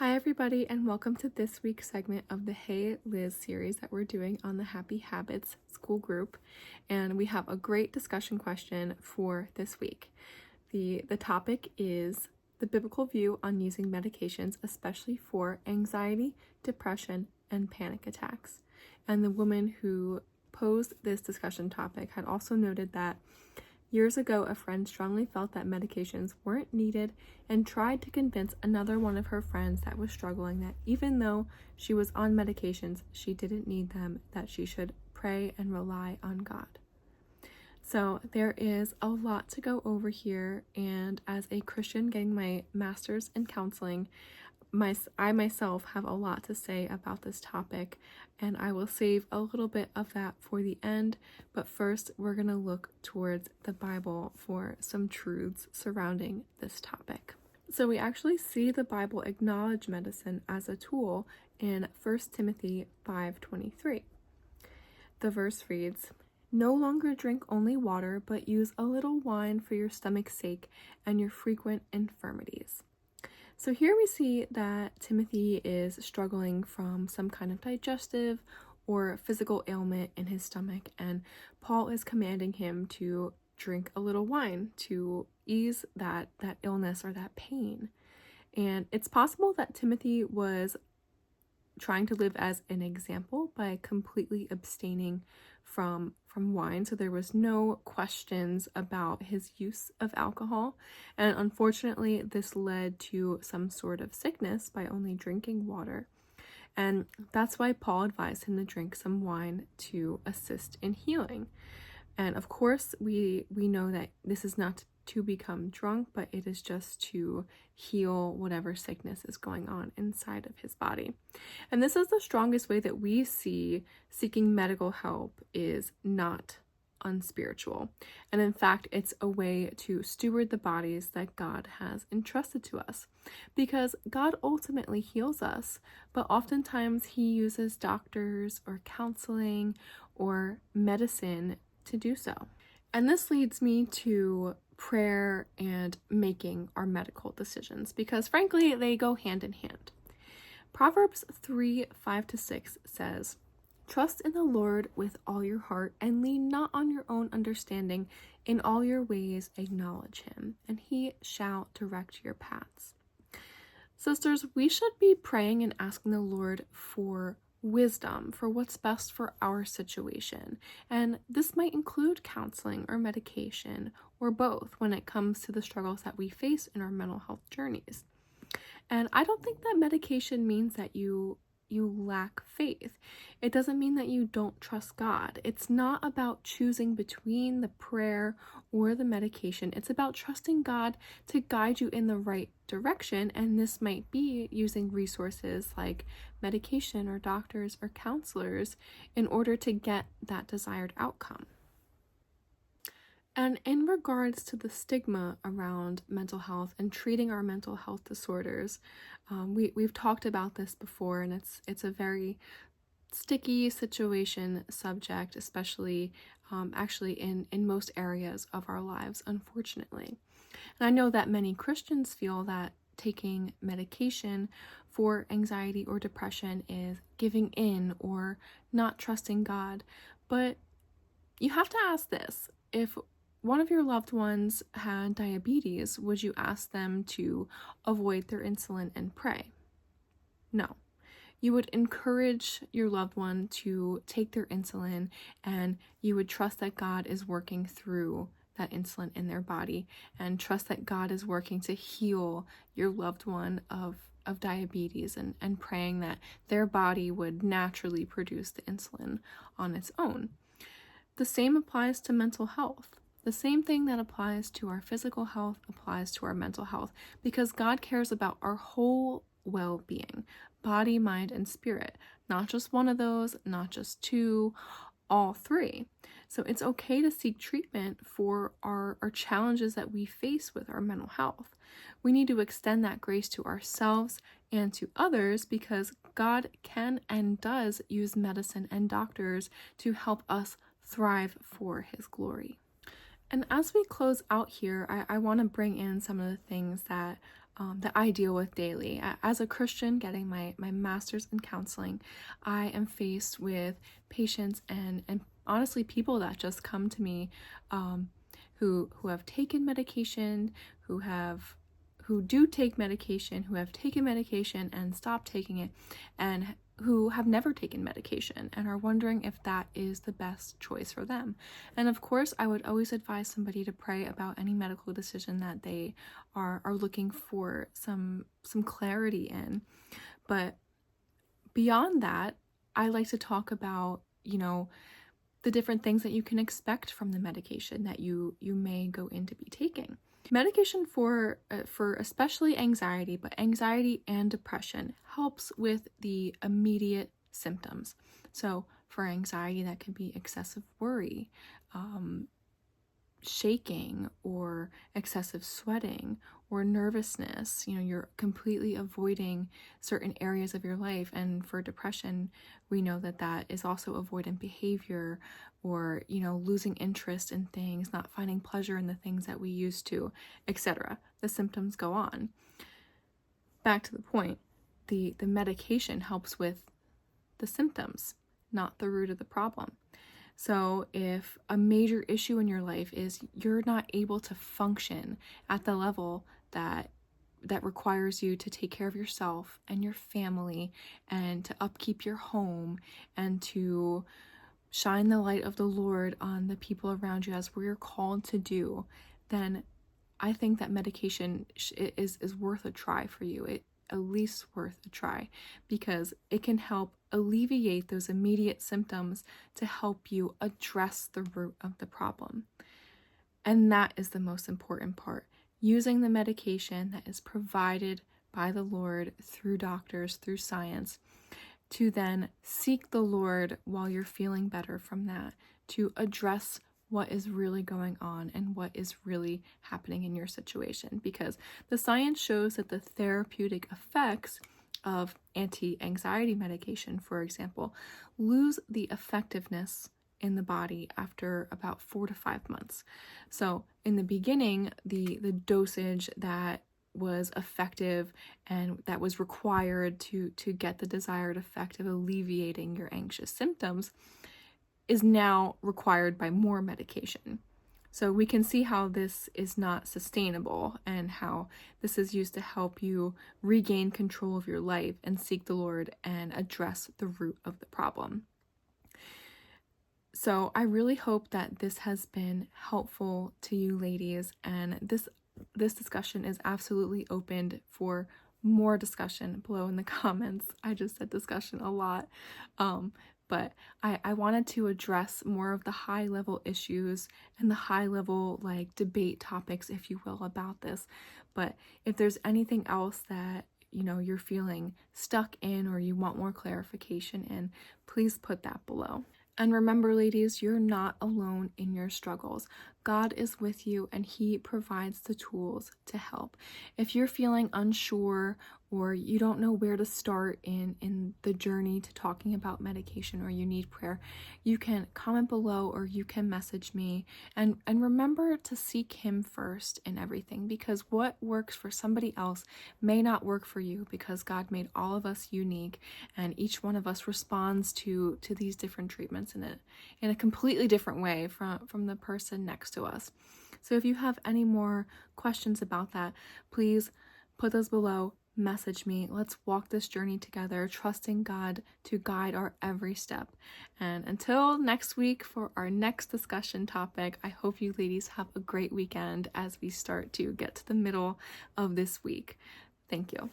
Hi everybody, and welcome to this week's segment of the Hey Liz series that we're doing on the Happy Habits school group. And we have a great discussion question for this week. The topic is the biblical view on using medications, especially for anxiety, depression, and panic attacks. And the woman who posed this discussion topic had also noted that years ago, a friend strongly felt that medications weren't needed and tried to convince another one of her friends that was struggling that even though she was on medications, she didn't need them, that she should pray and rely on God. So there is a lot to go over here, and as a Christian getting my master's in counseling, I myself have a lot to say about this topic, and I will save a little bit of that for the end. But first, we're going to look towards the Bible for some truths surrounding this topic. So we actually see the Bible acknowledge medicine as a tool in 1 Timothy 5:23. The verse reads, "No longer drink only water, but use a little wine for your stomach's sake and your frequent infirmities." So here we see that Timothy is struggling from some kind of digestive or physical ailment in his stomach, and Paul is commanding him to drink a little wine to ease that illness or that pain. And it's possible that Timothy was trying to live as an example by completely abstaining from wine, so there was no questions about his use of alcohol, and unfortunately this led to some sort of sickness by only drinking water, and that's why Paul advised him to drink some wine to assist in healing. And of course we know that this is not to become drunk, but it is just to heal whatever sickness is going on inside of his body. And this is the strongest way that we see seeking medical help is not unspiritual. And in fact, it's a way to steward the bodies that God has entrusted to us, because God ultimately heals us, but oftentimes he uses doctors or counseling or medicine to do so. And this leads me to prayer and making our medical decisions, because frankly, they go hand in hand. Proverbs 3:5-6 says, "Trust in the Lord with all your heart and lean not on your own understanding. In all your ways acknowledge him, and he shall direct your paths." Sisters, we should be praying and asking the Lord for wisdom for what's best for our situation. And this might include counseling or medication or both when it comes to the struggles that we face in our mental health journeys. And I don't think that medication means that you lack faith. It doesn't mean that you don't trust God. It's not about choosing between the prayer or the medication. It's about trusting God to guide you in the right direction, and this might be using resources like medication or doctors or counselors in order to get that desired outcome. And in regards to the stigma around mental health and treating our mental health disorders, we've talked about this before, and it's a very sticky situation subject, especially actually in most areas of our lives, unfortunately. And I know that many Christians feel that taking medication for anxiety or depression is giving in or not trusting God, but you have to ask this: if one of your loved ones had diabetes, would you ask them to avoid their insulin and pray? No. You would encourage your loved one to take their insulin, and you would trust that God is working through that insulin in their body, and trust that God is working to heal your loved one of diabetes, and praying that their body would naturally produce the insulin on its own. The same applies to mental health. The same thing that applies to our physical health applies to our mental health, because God cares about our whole well-being, body, mind, and spirit, not just one of those, not just two, all three. So it's okay to seek treatment for our challenges that we face with our mental health. We need to extend that grace to ourselves and to others, because God can and does use medicine and doctors to help us thrive for his glory. And as we close out here, I want to bring in some of the things that that I deal with daily. As a Christian getting my master's in counseling, I am faced with patients and honestly people that just come to me who have taken medication, who do take medication, who have taken medication and stopped taking it, and who have never taken medication and are wondering if that is the best choice for them. And of course, I would always advise somebody to pray about any medical decision that they are looking for some clarity in. But beyond that, I like to talk about, the different things that you can expect from the medication that you may go in to be taking. Medication for especially anxiety, but anxiety and depression helps with the immediate symptoms. So for anxiety, that can be excessive worry, shaking, or excessive sweating, or nervousness. You're completely avoiding certain areas of your life. And for depression, we know that is also avoidant behavior, or losing interest in things, not finding pleasure in the things that we used to, etc. The symptoms go on. Back to the point, the medication helps with the symptoms, not the root of the problem. So if a major issue in your life is you're not able to function at the level that requires you to take care of yourself and your family, and to upkeep your home, and to shine the light of the Lord on the people around you as we're called to do, then I think that medication is worth a try for you. It at least worth a try, because it can help alleviate those immediate symptoms to help you address the root of the problem. And that is the most important part. Using the medication that is provided by the Lord through doctors, through science, to then seek the Lord while you're feeling better from that, to address what is really going on and what is really happening in your situation. Because the science shows that the therapeutic effects of anti-anxiety medication, for example, lose the effectiveness in the body after about 4 to 5 months. So in the beginning, the dosage that was effective and that was required to get the desired effect of alleviating your anxious symptoms is now required by more medication. So we can see how this is not sustainable, and how this is used to help you regain control of your life and seek the Lord and address the root of the problem. So I really hope that this has been helpful to you ladies, and this discussion is absolutely opened for more discussion below in the comments. I just said discussion a lot. But I wanted to address more of the high level issues and the high level debate topics, if you will, about this. But if there's anything else that you're feeling stuck in, or you want more clarification in, please put that below. And remember, ladies, you're not alone in your struggles. God is with you, and He provides the tools to help. If you're feeling unsure, or you don't know where to start in the journey to talking about medication, or you need prayer, you can comment below, or you can message me. And remember to seek Him first in everything, because what works for somebody else may not work for you, because God made all of us unique, and each one of us responds to these different treatments in a completely different way from the person next to us. So if you have any more questions about that, please put those below. Message me. Let's walk this journey together, trusting God to guide our every step. And until next week for our next discussion topic, I hope you ladies have a great weekend as we start to get to the middle of this week. Thank you.